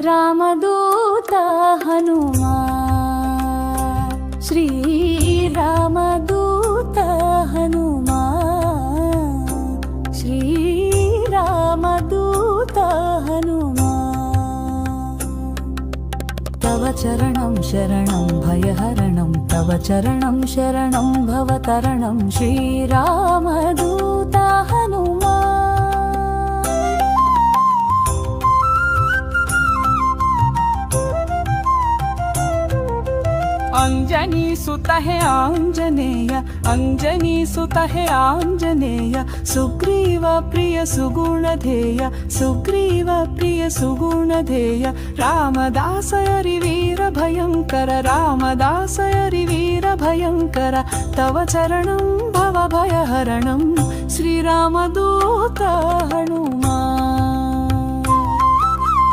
रामदूत हनुमा श्रीरामदूत हनुमा श्रीरामदूत हनुमा तव चरणं शरणं भयहरणं तव चरणं शरणं भवतरणं श्रीरामदूत हनुमा अंजनी सुत है आंजनेय अंजनी सुत है आंजनेय सुग्रीव प्रिय सुगुणधेय सुग्रीव प्रिय सुगुणधेय रामदास हरि वीर भयंकर रामदास हरि वीर भयंकर तव चरणं भव भयहरणं श्रीरामदूत हनुमा